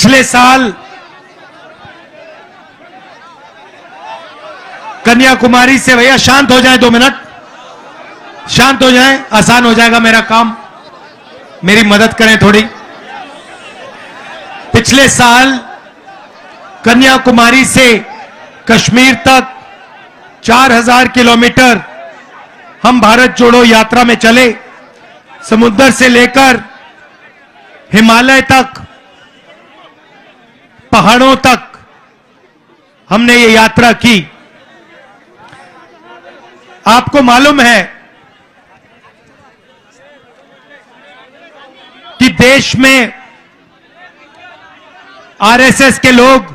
पिछले साल कन्याकुमारी से, भैया शांत हो जाए 2 मिनट, शांत हो जाए, आसान हो जाएगा मेरा काम, मेरी मदद करें थोड़ी। पिछले साल कन्याकुमारी से कश्मीर तक 4000 किलोमीटर हम भारत जोड़ो यात्रा में चले। समुद्र से लेकर हिमालय तक, पहाड़ों तक हमने ये यात्रा की। आपको मालूम है कि देश में आरएसएस के लोग,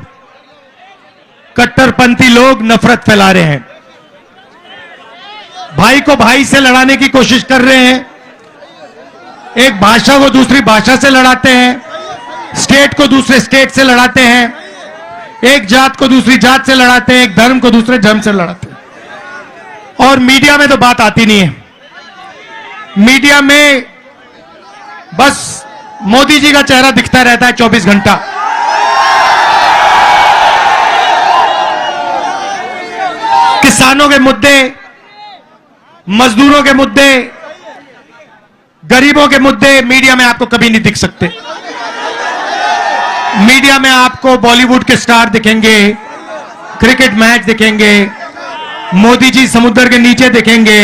कट्टरपंथी लोग नफरत फैला रहे हैं, भाई को भाई से लड़ाने की कोशिश कर रहे हैं, एक भाषा को दूसरी भाषा से लड़ाते हैं, स्टेट को दूसरे स्टेट से लड़ाते हैं, एक जात को दूसरी जात से लड़ाते हैं, एक धर्म को दूसरे धर्म से लड़ाते हैं। और मीडिया में तो बात आती नहीं है। मीडिया में बस मोदी जी का चेहरा दिखता रहता है 24 घंटा। किसानों के मुद्दे, मजदूरों के मुद्दे, गरीबों के मुद्दे मीडिया में आपको कभी नहीं दिख सकते। मीडिया में आपको बॉलीवुड के स्टार दिखेंगे, क्रिकेट मैच दिखेंगे, मोदी जी समुद्र के नीचे दिखेंगे,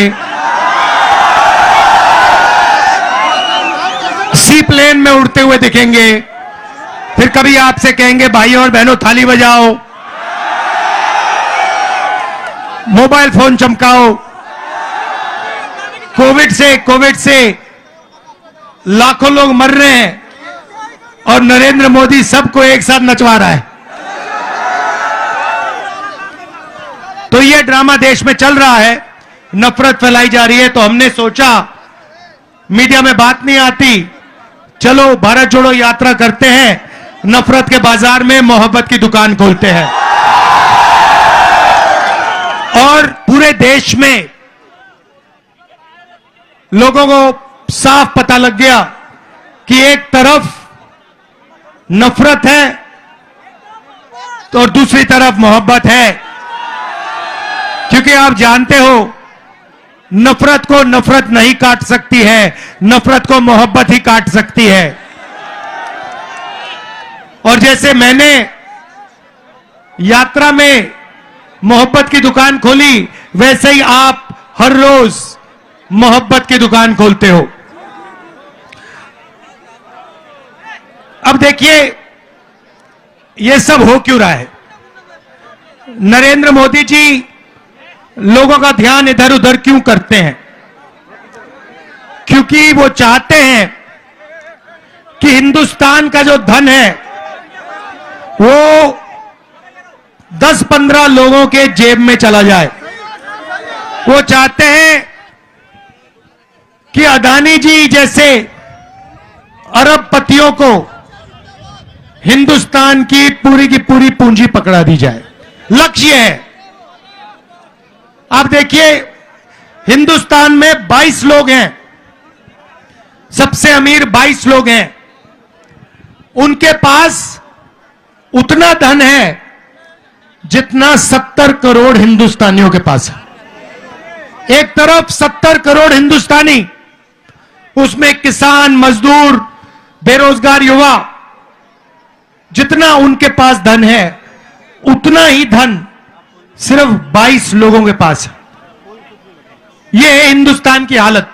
सी प्लेन में उड़ते हुए दिखेंगे, फिर कभी आपसे कहेंगे भाइयों और बहनों थाली बजाओ, मोबाइल फोन चमकाओ। कोविड से लाखों लोग मर रहे हैं और नरेंद्र मोदी सबको एक साथ नचवा रहा है। तो ये ड्रामा देश में चल रहा है, नफरत फैलाई जा रही है। तो हमने सोचा मीडिया में बात नहीं आती, चलो भारत जोड़ो यात्रा करते हैं, नफरत के बाजार में मोहब्बत की दुकान खोलते हैं। और पूरे देश में लोगों को साफ पता लग गया कि एक तरफ नफरत है तो और दूसरी तरफ मोहब्बत है। क्योंकि आप जानते हो नफरत को नफरत नहीं काट सकती है, नफरत को मोहब्बत ही काट सकती है। और जैसे मैंने यात्रा में मोहब्बत की दुकान खोली, वैसे ही आप हर रोज मोहब्बत की दुकान खोलते हो। अब देखिए ये सब हो क्यों रहा है। नरेंद्र मोदी जी लोगों का ध्यान इधर उधर क्यों करते हैं? क्योंकि वो चाहते हैं कि हिंदुस्तान का जो धन है वो 10-15 लोगों के जेब में चला जाए। वो चाहते हैं कि अदानी जी जैसे अरबपतियों को हिंदुस्तान की पूरी पूंजी पकड़ा दी जाए। लक्ष्य है। आप देखिए हिंदुस्तान में 22 लोग हैं, सबसे अमीर 22 लोग हैं, उनके पास उतना धन है जितना 70 करोड़ हिंदुस्तानियों के पास है। एक तरफ 70 करोड़ हिंदुस्तानी, उसमें किसान, मजदूर, बेरोजगार युवा, जितना उनके पास धन है उतना ही धन सिर्फ 22 लोगों के पास है। यह है हिंदुस्तान की हालत।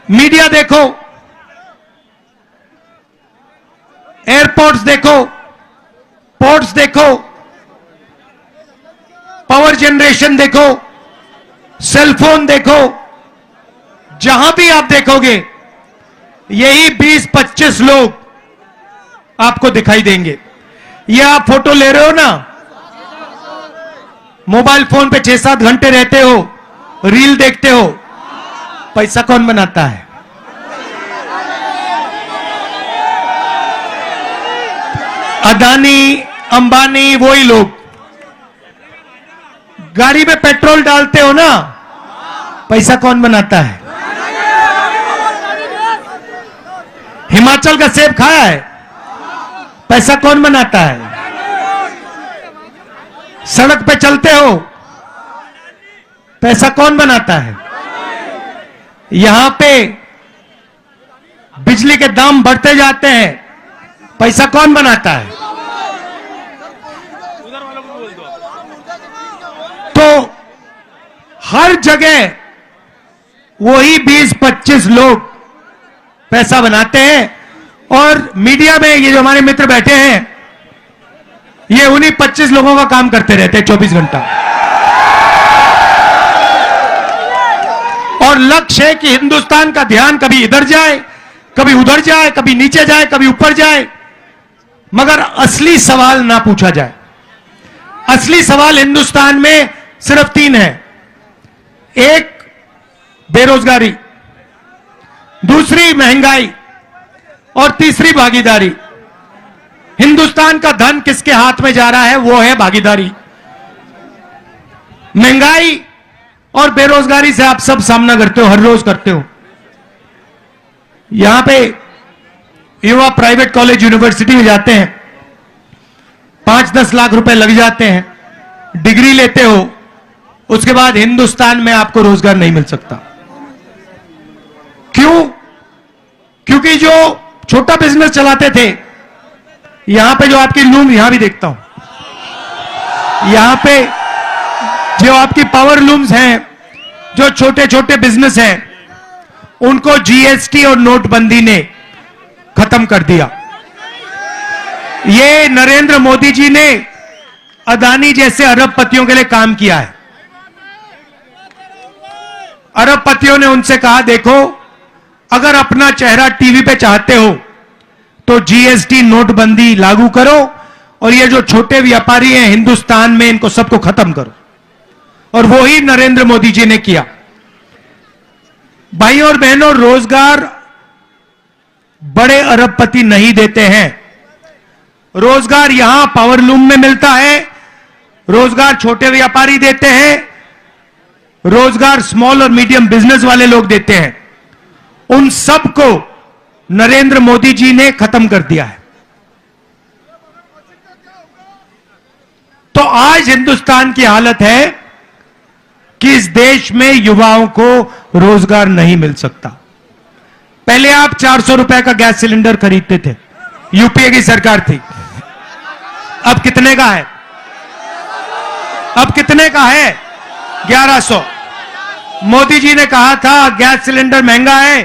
मीडिया देखो, एयरपोर्ट्स देखो, पोर्ट्स देखो, पावर जनरेशन देखो, सेलफोन देखो, जहां भी आप देखोगे यही 20-25 लोग आपको दिखाई देंगे। ये आप फोटो ले रहे हो ना, मोबाइल फोन पे 6-7 घंटे रहते हो, रील देखते हो, पैसा कौन बनाता है? अदानी, अंबानी, वही लोग। गाड़ी में पेट्रोल डालते हो ना, पैसा कौन बनाता है? हिमाचल का सेब खाया है? पैसा कौन बनाता है? सड़क पे चलते हो, पैसा कौन बनाता है? यहां पे बिजली के दाम बढ़ते जाते हैं, पैसा कौन बनाता है? तो हर जगह वही 20-25 लोग पैसा बनाते हैं, और मीडिया में ये जो हमारे मित्र बैठे हैं, ये उन्हीं 25 लोगों का काम करते रहते हैं 24 घंटा। और लक्ष्य है कि हिंदुस्तान का ध्यान कभी इधर जाए, कभी उधर जाए, कभी नीचे जाए, कभी ऊपर जाए, मगर असली सवाल ना पूछा जाए। असली सवाल हिंदुस्तान में सिर्फ 3 है। एक, बेरोजगारी, दूसरी महंगाई, और तीसरी भागीदारी। हिंदुस्तान का धन किसके हाथ में जा रहा है? वो है भागीदारी। महंगाई और बेरोजगारी से आप सब सामना करते हो, हर रोज करते हो। यहां पे युवा प्राइवेट कॉलेज यूनिवर्सिटी में जाते हैं, 5-10 लाख रुपए लग जाते हैं, डिग्री लेते हो, उसके बाद हिंदुस्तान में आपको रोजगार नहीं मिल सकता। क्यों? क्योंकि जो छोटा बिजनेस चलाते थे, यहां पे जो आपकी लूम, यहां भी देखता हूं, यहां पे जो आपकी पावर लूम्स हैं, जो छोटे छोटे बिजनेस हैं, उनको जीएसटी और नोटबंदी ने खत्म कर दिया। ये नरेंद्र मोदी जी ने अदानी जैसे अरबपतियों के लिए काम किया है। अरबपतियों ने उनसे कहा, देखो, अगर अपना चेहरा टीवी पे चाहते हो तो जीएसटी नोटबंदी लागू करो, और ये जो छोटे व्यापारी हैं हिंदुस्तान में, इनको सबको खत्म करो। और वो ही नरेंद्र मोदी जी ने किया। भाइयों और बहनों, रोजगार बड़े अरबपति नहीं देते हैं। रोजगार यहां पावरलूम में मिलता है, रोजगार छोटे व्यापारी देते हैं, रोजगार स्मॉल और मीडियम बिजनेस वाले लोग देते हैं। उन सबको नरेंद्र मोदी जी ने खत्म कर दिया है। तो आज हिंदुस्तान की हालत है कि इस देश में युवाओं को रोजगार नहीं मिल सकता। पहले आप 400 रुपए का गैस सिलेंडर खरीदते थे, यूपीए की सरकार थी। अब कितने का है? अब कितने का है? 1100। मोदी जी ने कहा था गैस सिलेंडर महंगा है,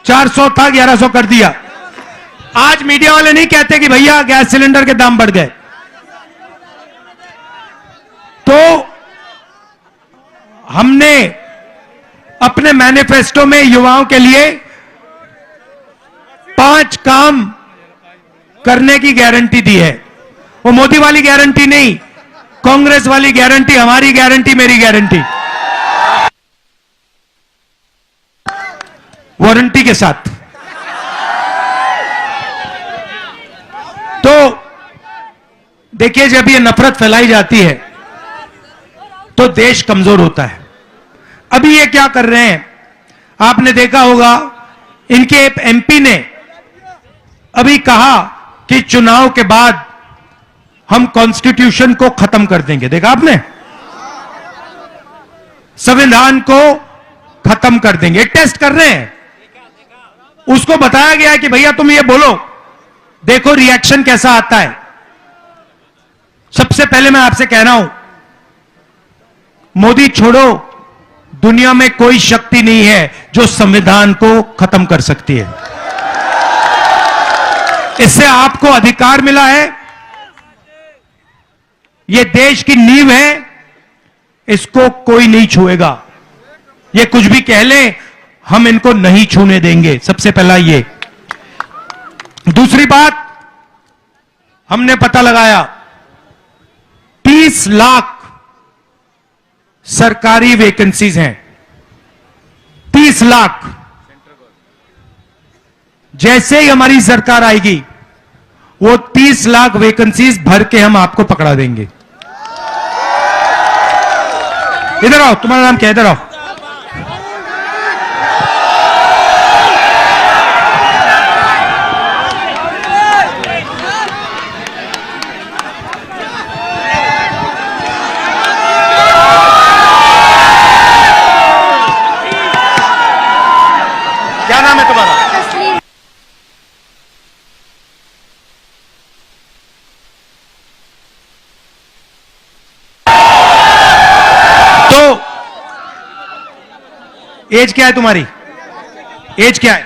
400 था, 1100 कर दिया। आज मीडिया वाले नहीं कहते कि भैया गैस सिलेंडर के दाम बढ़ गए। तो हमने अपने मैनिफेस्टो में युवाओं के लिए 5 काम करने की गारंटी दी है। वो मोदी वाली गारंटी नहीं, कांग्रेस वाली गारंटी, हमारी गारंटी, मेरी गारंटी, वारंटी के साथ। तो देखिए, जब ये नफरत फैलाई जाती है तो देश कमजोर होता है। अभी ये क्या कर रहे हैं, आपने देखा होगा, इनके एमपी ने अभी कहा कि चुनाव के बाद हम कॉन्स्टिट्यूशन को खत्म कर देंगे। देखा आपने? संविधान को खत्म कर देंगे। टेस्ट कर रहे हैं। उसको बताया गया है कि भैया तुम ये बोलो, देखो रिएक्शन कैसा आता है। सबसे पहले मैं आपसे कह रहा हूं, मोदी छोड़ो, दुनिया में कोई शक्ति नहीं है जो संविधान को खत्म कर सकती है। इससे आपको अधिकार मिला है, यह देश की नींव है, इसको कोई नहीं छुएगा। ये कुछ भी कह ले, हम इनको नहीं छूने देंगे। सबसे पहला ये। दूसरी बात, हमने पता लगाया 30 लाख सरकारी वैकेंसीज हैं, 30 लाख। जैसे ही हमारी सरकार आएगी, वो 30 लाख वैकेंसीज भर के हम आपको पकड़ा देंगे। इधर आओ, तुम्हारा नाम क्या है? इधर आओ। क्या नाम है तुम्हारा? तो एज क्या है तुम्हारी? एज क्या है?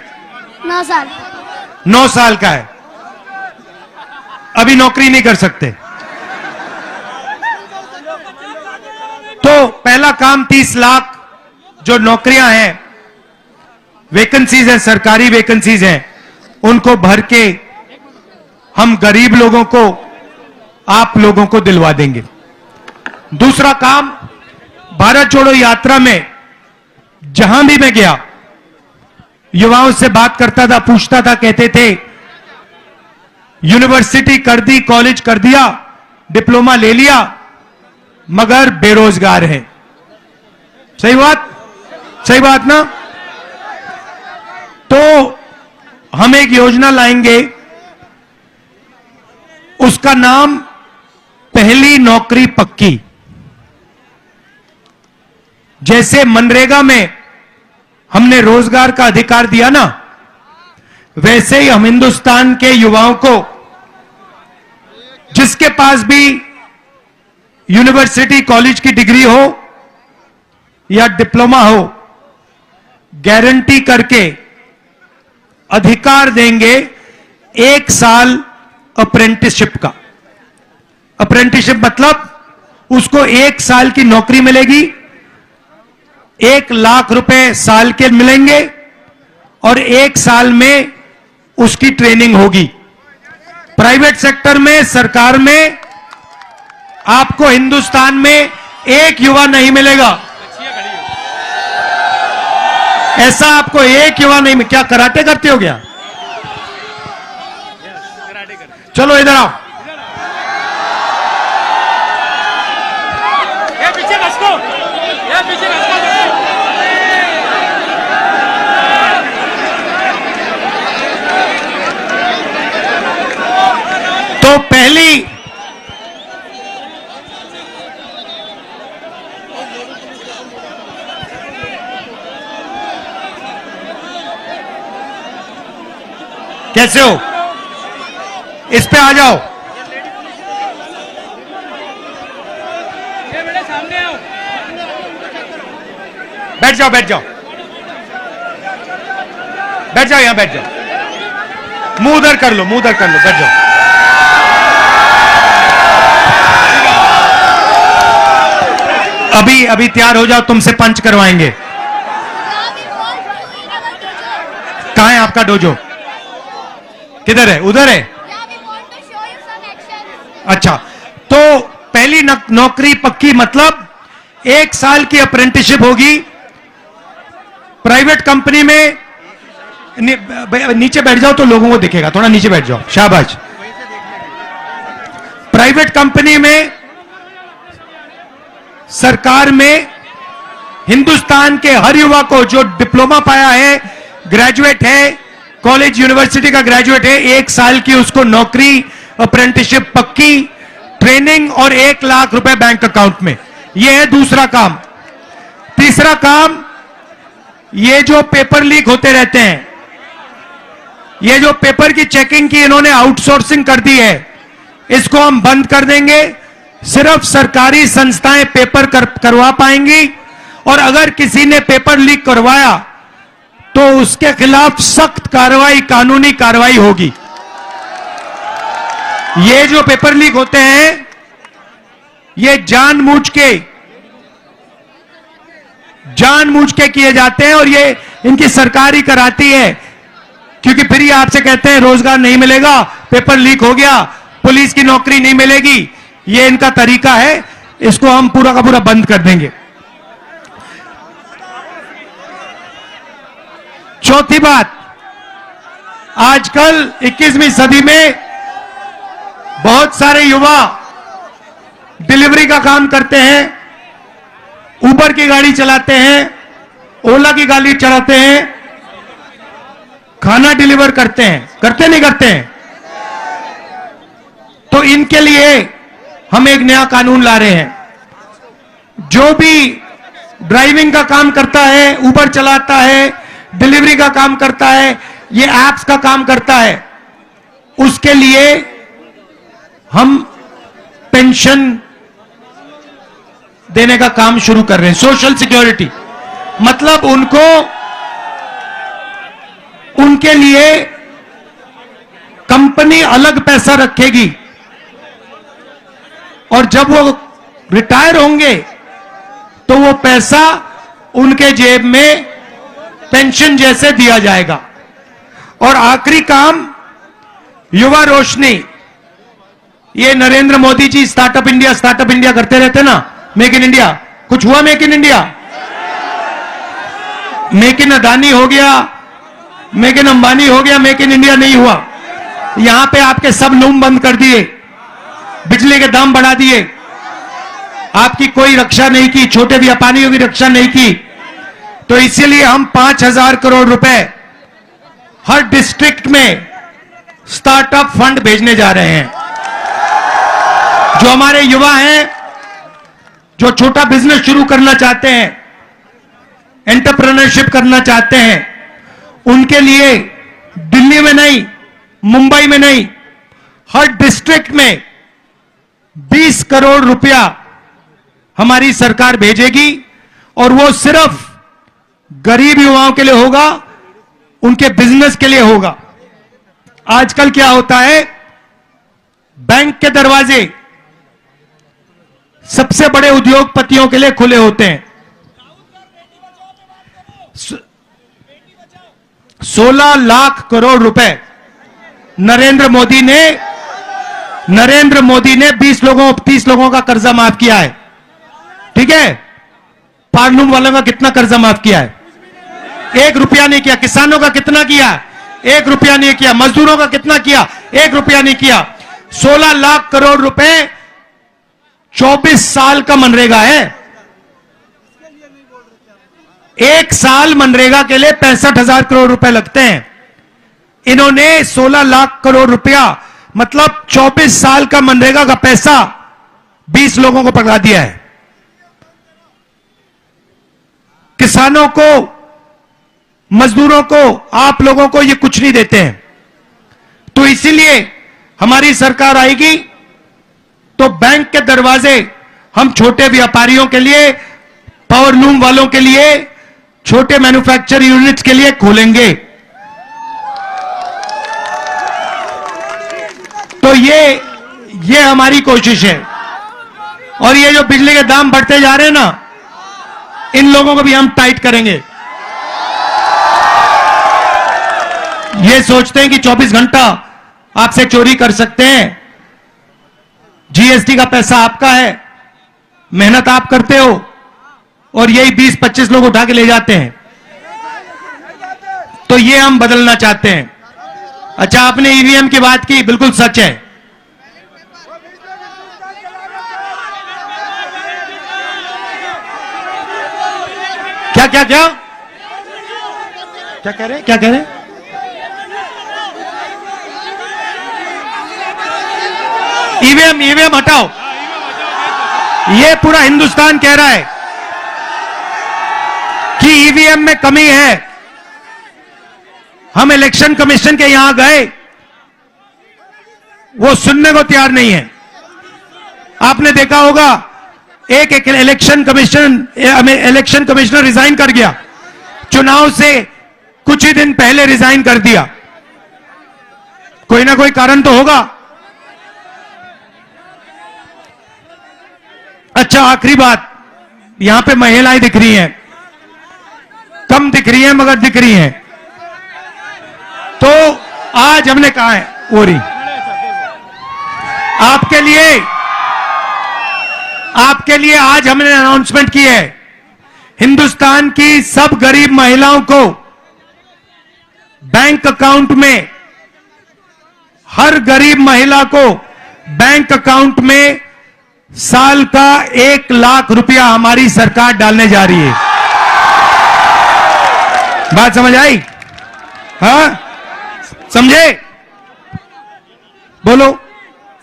9 साल। 9 साल का है, अभी नौकरी नहीं कर सकते। तो पहला काम 30 लाख जो नौकरियां हैं, वैकेंसीज हैं, सरकारी वैकेंसीज हैं, उनको भर के हम गरीब लोगों को, आप लोगों को दिलवा देंगे। दूसरा काम, भारत जोड़ो यात्रा में जहां भी मैं गया, युवाओं से बात करता था, पूछता था, कहते थे यूनिवर्सिटी कर दी, कॉलेज कर दिया, डिप्लोमा ले लिया, मगर बेरोजगार है। सही बात, सही बात ना? तो हम एक योजना लाएंगे, उसका नाम पहली नौकरी पक्की। जैसे मनरेगा में हमने रोजगार का अधिकार दिया ना, वैसे ही हम हिंदुस्तान के युवाओं को, जिसके पास भी यूनिवर्सिटी कॉलेज की डिग्री हो या डिप्लोमा हो, गारंटी करके अधिकार देंगे 1 साल अप्रेंटिसशिप का। अप्रेंटिसशिप मतलब उसको 1 साल की नौकरी मिलेगी, 1 लाख रुपए साल के मिलेंगे और 1 साल में उसकी ट्रेनिंग होगी। प्राइवेट सेक्टर में, सरकार में आपको हिंदुस्तान में एक युवा नहीं मिलेगा। ऐसा आपको एक युवा नहीं मिलेगा। क्या कराटे करते हो क्या? चलो इधर आओ। ये पीछे बसको, ये पीछे बसको। तो पहली कैसे हो? इस पे आ जाओ। ये मेरे सामने आओ। बैठ जाओ, बैठ जाओ, बैठ जाओ, यहां बैठ जाओ। मुंह उधर कर लो, मुंह उधर कर लो, बैठ जाओ। अभी अभी तैयार हो जाओ, तुमसे पंच करवाएंगे। कहां है आपका डोजो? किधर है? उधर है। अच्छा, तो पहली नौकरी पक्की मतलब 1 साल की अप्रेंटिसशिप होगी प्राइवेट कंपनी में। नीचे बैठ जाओ तो लोगों को दिखेगा, थोड़ा नीचे बैठ जाओ, शाबाश। प्राइवेट कंपनी में, सरकार में, हिंदुस्तान के हर युवा को जो डिप्लोमा पाया है, ग्रेजुएट है, कॉलेज यूनिवर्सिटी का ग्रेजुएट है, 1 साल की उसको नौकरी, अप्रेंटिसशिप पक्की, ट्रेनिंग और 1 लाख रुपए बैंक अकाउंट में। यह है दूसरा काम। तीसरा काम, ये जो पेपर लीक होते रहते हैं, ये जो पेपर की चेकिंग की इन्होंने आउटसोर्सिंग कर दी है, इसको हम बंद कर देंगे। सिर्फ सरकारी संस्थाएं पेपर करवा पाएंगी और अगर किसी ने पेपर लीक करवाया तो उसके खिलाफ सख्त कार्रवाई, कानूनी कार्रवाई होगी। ये जो पेपर लीक होते हैं, ये जानबूझ के किए जाते हैं और ये इनकी सरकार ही कराती है, क्योंकि फिर ये आपसे कहते हैं रोजगार नहीं मिलेगा, पेपर लीक हो गया, पुलिस की नौकरी नहीं मिलेगी। ये इनका तरीका है, इसको हम पूरा का पूरा बंद कर देंगे। चौथी बात, आजकल 21वीं सदी में बहुत सारे युवा डिलीवरी का काम करते हैं, उबर की गाड़ी चलाते हैं, ओला की गाड़ी चलाते हैं, खाना डिलीवर करते हैं, करते नहीं करते हैं? तो इनके लिए हम एक नया कानून ला रहे हैं। जो भी ड्राइविंग का काम करता है, उबर चलाता है, डिलीवरी का काम करता है, ये एप्स का काम करता है, उसके लिए हम पेंशन देने का काम शुरू कर रहे हैं। सोशल सिक्योरिटी मतलब उनके लिए कंपनी अलग पैसा रखेगी और जब वो रिटायर होंगे तो वो पैसा उनके जेब में पेंशन जैसे दिया जाएगा। और आखिरी काम युवा रोशनी, ये नरेंद्र मोदी जी स्टार्टअप इंडिया करते रहते ना, मेक इन इंडिया। कुछ हुआ make in India? Make in Adani हो गया, मेक इन अंबानी हो गया, मेक इन इंडिया नहीं हुआ। यहां पे आपके सब लूम बंद कर दिए, बिजली के दाम बढ़ा दिए, आपकी कोई रक्षा नहीं की, छोटे व्यापारियों की रक्षा नहीं की। तो इसीलिए हम 5,000 करोड़ रुपए हर डिस्ट्रिक्ट में स्टार्टअप फंड भेजने जा रहे हैं। जो हमारे युवा हैं, जो छोटा बिजनेस शुरू करना चाहते हैं, एंटरप्रेन्योरशिप करना चाहते हैं, उनके लिए दिल्ली में नहीं, मुंबई में नहीं, हर डिस्ट्रिक्ट में 20 करोड़ रुपया हमारी सरकार भेजेगी और वो सिर्फ गरीब युवाओं के लिए होगा, उनके बिजनेस के लिए होगा। आजकल क्या होता है, बैंक के दरवाजे सबसे बड़े उद्योगपतियों के लिए खुले होते हैं। 16 लाख करोड़ रुपए नरेंद्र मोदी ने 20 लोगों 30 लोगों का कर्जा माफ किया है। ठीक है, पार्लूम वालों का कितना कर्जा माफ किया है? 1 रुपया नहीं किया। किसानों का कितना किया? 1 रुपया नहीं किया। मजदूरों का कितना किया? 1 रुपया नहीं किया। 16 लाख करोड़ रुपए 24 साल का मनरेगा है। 1 साल मनरेगा के लिए 65,000 करोड़ रुपए लगते हैं। इन्होंने 16 लाख करोड़ रुपया मतलब 24 साल का मनरेगा का पैसा 20 लोगों को पकड़ा दिया है। किसानों को, मजदूरों को, आप लोगों को ये कुछ नहीं देते हैं। तो इसीलिए हमारी सरकार आएगी तो बैंक के दरवाजे हम छोटे व्यापारियों के लिए, पावरलूम वालों के लिए, छोटे मैन्युफैक्चर यूनिट्स के लिए खोलेंगे। तो ये हमारी कोशिश है। और ये जो बिजली के दाम बढ़ते जा रहे हैं ना, इन लोगों को भी हम टाइट करेंगे। ये सोचते हैं कि 24 घंटा आपसे चोरी कर सकते हैं। जीएसटी का पैसा आपका है, मेहनत आप करते हो और यही 20-25 लोग उठा के ले जाते हैं। तो ये हम बदलना चाहते हैं। अच्छा, आपने ईवीएम की बात की, बिल्कुल सच है। क्या क्या क्या क्या कह रहे? क्या कह रहे? ईवीएम हटाओ। ये पूरा हिंदुस्तान कह रहा है कि ईवीएम में कमी है। हम इलेक्शन कमीशन के यहां गए, वो सुनने को तैयार नहीं है। आपने देखा होगा, एक इलेक्शन कमिश्नर रिजाइन कर गया, चुनाव से कुछ ही दिन पहले रिजाइन कर दिया। कोई ना कोई कारण तो होगा। अच्छा, आखिरी बात, यहां पे महिलाएं दिख रही हैं, कम दिख रही हैं मगर दिख रही हैं। तो आज हमने कहा है, ओरी आपके लिए आज हमने अनाउंसमेंट की है, हिंदुस्तान की सब गरीब महिलाओं को बैंक अकाउंट में, हर गरीब महिला को बैंक अकाउंट में साल का 1 लाख रुपया हमारी सरकार डालने जा रही है। बात समझ आई? हाँ, समझे? बोलो।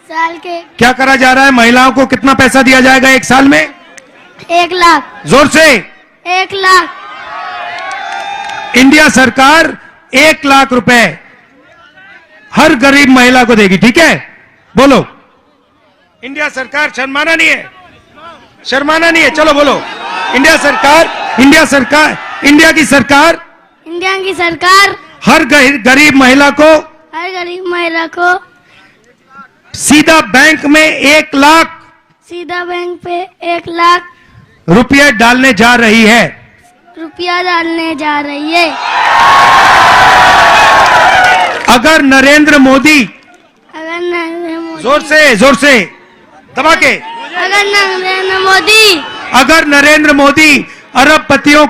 साल के क्या करा जा रहा है? महिलाओं को कितना पैसा दिया जाएगा 1 साल में? 1 लाख। जोर से। 1 लाख। इंडिया सरकार 1 लाख रुपए हर गरीब महिला को देगी, ठीक है? बोलो, इंडिया सरकार, शर्माना नहीं है, शर्माना नहीं है, चलो बोलो, इंडिया सरकार, इंडिया सरकार, इंडिया की सरकार हर गरीब महिला को सीधा बैंक में 1 लाख रुपये डालने जा रही है। अगर नरेंद्र मोदी, जोर से दबा के, अगर नरेंद्र मोदी अरबपतियों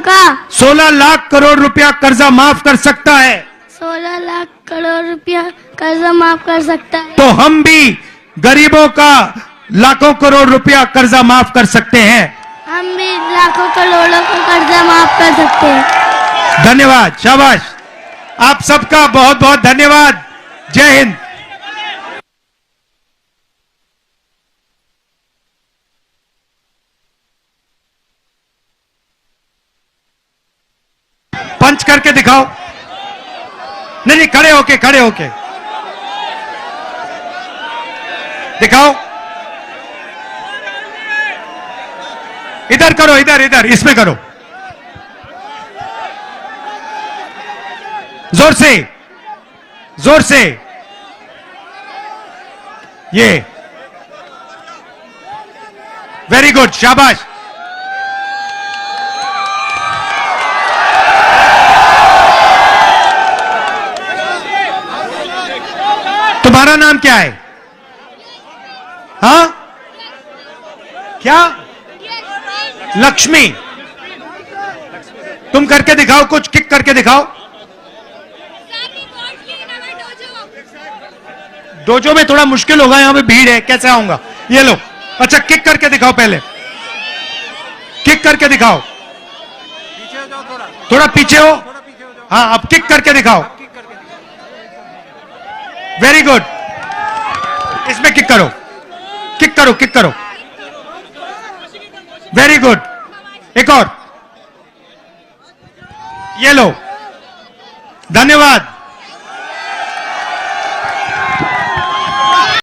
का 16 लाख करोड़ रुपया कर्जा माफ कर सकता है, 16 लाख करोड़ रुपया कर्जा माफ कर सकता है, तो हम भी गरीबों का लाखों करोड़ रुपया कर्जा माफ कर सकते हैं। हम भी लाखों करोड़ों का कर्जा माफ कर सकते हैं। धन्यवाद, शाबाश, आप सबका बहुत बहुत धन्यवाद। जय हिंद। पंच करके दिखाओ। नहीं, खड़े होके दिखाओ। इधर करो, इधर इसमें करो, जोर से ये, वेरी गुड, शाबाश। तुम्हारा नाम क्या है? हाँ, क्या? लक्ष्मी। तुम करके दिखाओ, कुछ किक करके दिखाओ। डोजो में थोड़ा मुश्किल होगा, यहां पे भीड़ है, कैसे आऊंगा? ये लो, अच्छा किक करके दिखाओ, पहले किक करके दिखाओ। थोड़ा पीछे हो, हाँ, अब किक करके दिखाओ। वेरी गुड, इसमें किक करो, किक करो। वेरी गुड, एक और, ये लो, धन्यवाद।